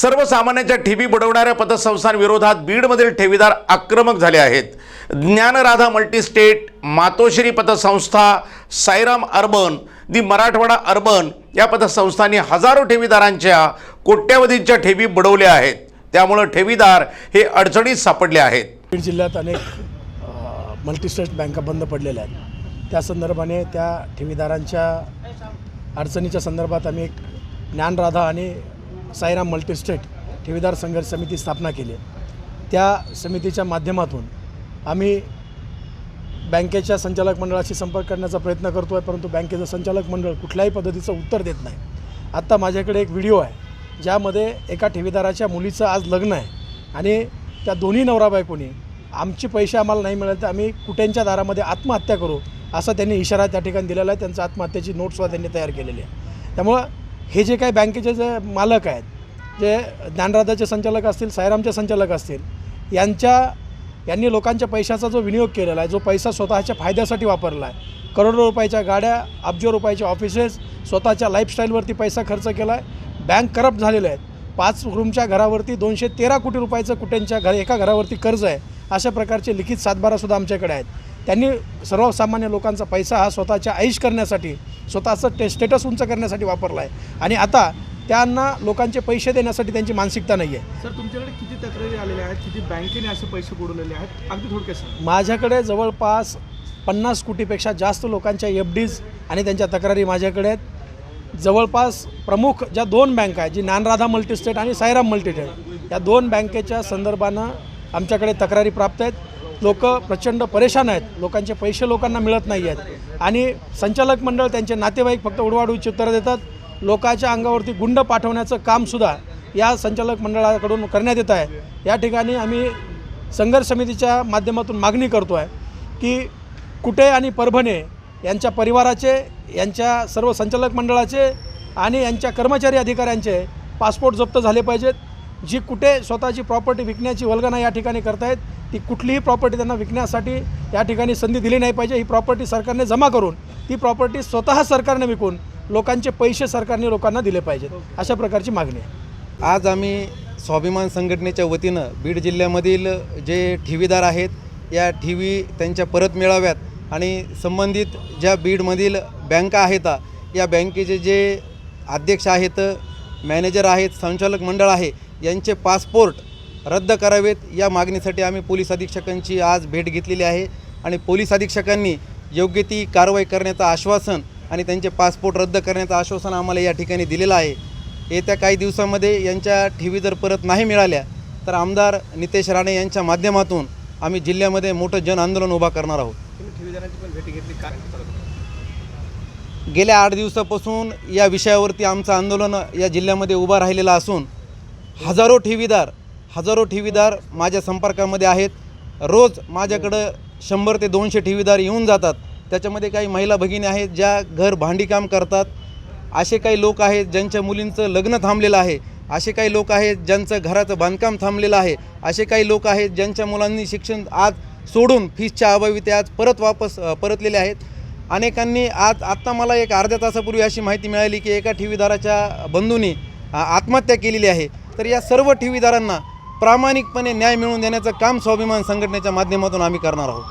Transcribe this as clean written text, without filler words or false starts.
सर्वसामान्यांच्या ठेवी बुडवणाऱ्या पतसंस्थांविरोधात बीडमधील ठेवीदार आक्रमक झाले आहेत। ज्ञानराधा मल्टीस्टेट, मातोश्री पतसंस्था, साईराम अर्बन, दी मराठवाडा अर्बन या पतसंस्थांनी हजारो ठेवीदारांच्या कोट्यावधींच्या ठेवी बुडवल्या आहेत। त्यामुळे ठेवीदार हे अडचणीत सापडले आहेत। बीड जिल्ह्यात अनेक मल्टीस्टेट बँका बंद पडलेल्या आहेत। त्या संदर्भाने त्या ठेवीदारांच्या अडचणीच्या संदर्भात आम्ही एक ज्ञानराधा आणि साईराम मल्टीस्टेट ठेवीदार संघर्ष समिती स्थापना केली आहे। त्या समितीच्या माध्यमातून आम्ही बँकेच्या संचालक मंडळाशी संपर्क करण्याचा प्रयत्न करतो आहे, परंतु बँकेचं संचालक मंडळ कुठल्याही पद्धतीचं उत्तर देत नाही। आत्ता माझ्याकडे एक व्हिडिओ आहे ज्यामध्ये एका ठेवीदाराच्या मुलीचं आज लग्न आहे आणि त्या दोन्ही नवरा बायकोनी आमचे पैसे आम्हाला नाही मिळाले तर आम्ही कुठ्यांच्या दारामध्ये आत्महत्या करू असा त्यांनी इशारा त्या ठिकाणी दिलेला आहे। त्यांचं आत्महत्येची नोटसुद्धा त्यांनी तयार केलेली आहे। त्यामुळं हे जे काही बँकेचे जे मालक आहेत, जे ज्ञानराधाचे संचालक असतील, साईरामचे संचालक असतील, यांनी लोकांच्या पैशाचा जो विनियोग केलेला आहे, जो पैसा स्वतःच्या फायद्यासाठी वापरला आहे, करोडो रुपयाच्या गाड्या, अब्जो रुपयाचे ऑफिसेस, स्वतःच्या लाईफस्टाईलवरती पैसा खर्च केला आहे। बँक करप्ट झालेले आहेत। 5 रूमच्या घरावरती 213 कोटी रुपयाचं कुठ्यांच्या एका घरावरती कर्ज आहे। अशा प्रकारचे लिखित सातबारासुद्धा आमच्याकडे आहेत। त्यांनी सर्वसामान्य लोकांचा पैसा हा स्वतःच्या ऐश करण्यासाठी, स्वतःचं स्टेटस उंच करण्यासाठी वापरला आहे आणि आता त्यांना लोकांचे पैसे देण्यासाठी त्यांची मानसिकता नाही आहे। सर, तुमच्याकडे किती तक्रारी आलेल्या आहेत, किती बँकेने असे पैसे बुडवलेले आहेत, अगदी थोडक्यात सांगा। माझ्याकडे जवळपास 50 कोटीपेक्षा जास्त लोकांच्या FDs आणि त्यांच्या तक्रारी माझ्याकडे आहेत। जवळपास प्रमुख ज्या 2 बँका आहेत, जी ज्ञानराधा मल्टीस्टेट आणि साईराम मल्टीस्टेट, या 2 बँकेच्या संदर्भानं आमच्याकडे तक्रारी प्राप्त आहेत। लोक प्रचंड परेशान आहेत, लोकांचे पैसे लोकांना मिळत नाही आहेत आणि संचालक मंडळ, त्यांचे नातेवाईक फक्त उडवाउडवीची उत्तरं देतात। लोकांच्या अंगावरती गुंड पाठवण्याचं कामसुद्धा या संचालक मंडळाकडून करण्यात येत आहे। या ठिकाणी आम्ही संघर्ष समितीच्या माध्यमातून मागणी करतो आहे की कुटे आणि परभणे यांच्या परिवाराचे, यांच्या सर्व संचालक मंडळाचे आणि यांच्या कर्मचारी अधिकाऱ्यांचे पासपोर्ट जप्त झाले पाहिजेत। जी कुठे स्वतःची प्रॉपर्टी विकण्याची वल्गना या ठिकाणी करतायत, ती कुठलीही प्रॉपर्टी त्यांना विकण्यासाठी या ठिकाणी संधी दिली नाही पाहिजे। ही प्रॉपर्टी सरकारने जमा करून ती प्रॉपर्टी स्वतः सरकारने विकून लोकांचे पैसे सरकारने लोकांना दिले पाहिजेत, अशा प्रकारची मागणी आहे। आज आम्ही स्वाभिमान संघटनेच्या वतीनं बीड जिल्ह्यामधील जे ठेवीदार आहेत, या ठेवी त्यांच्या परत मिळाव्यात आणि संबंधित ज्या बीडमधील बँका आहेत, या बँकेचे जे अध्यक्ष आहेत, मॅनेजर आहेत, संचालक मंडळ आहे, यांचे पासपोर्ट रद्द करावेत या मागणीसाठी आम्ही पोलीस अधीक्षकांची आज भेट घेतलेली आहे आणि पोलीस अधीक्षकांनी योग्य ती कारवाई करण्याचं आश्वासन आणि त्यांचे पासपोर्ट रद्द करण्याचं आश्वासन आम्हाला या ठिकाणी दिलेलं आहे। येत्या काही दिवसामध्ये यांच्या ठेवी जर परत नाही मिळाल्या तर आमदार नितेश राणे यांच्या माध्यमातून आम्ही जिल्ह्यामध्ये मोठं जन आंदोलन उभा करणार आहोत। ठेवीदारांची पण भेटी घेतली काय? गेल्या 8 दिवसापासून या विषयावरती आमचं आंदोलन या जिल्ह्यामध्ये उभा राहिलेलं असून हजारो ठेवीदार माझ्या संपर्कामध्ये आहेत। रोज माझ्याकडं 100 ते 200 ठेवीदार येऊन जातात। त्याच्यामध्ये काही महिला भगिनी आहेत ज्या घर भांडीकाम करतात, असे काही लोक आहेत ज्यांच्या मुलींचं लग्न थांबलेलं आहे, असे काही लोक आहेत ज्यांचं घराचं बांधकाम थांबलेलं आहे, असे काही लोक आहेत ज्यांच्या मुलांनी शिक्षण आज सोडून फीसच्या अभावी ते आज परतलेले आहेत। अनेकांनी आत्ता मला एक अर्ध्या तासापूर्वी अशी माहिती मिळाली की एका ठेवीदाराच्या बंधूंनी आत्महत्या केलेली आहे। तर या सर्व ठेवीदारांना प्रामाणिकपणे न्याय मिळवून देण्याचं काम स्वाभिमान संघटनेच्या माध्यमातून आम्ही करणार आहोत।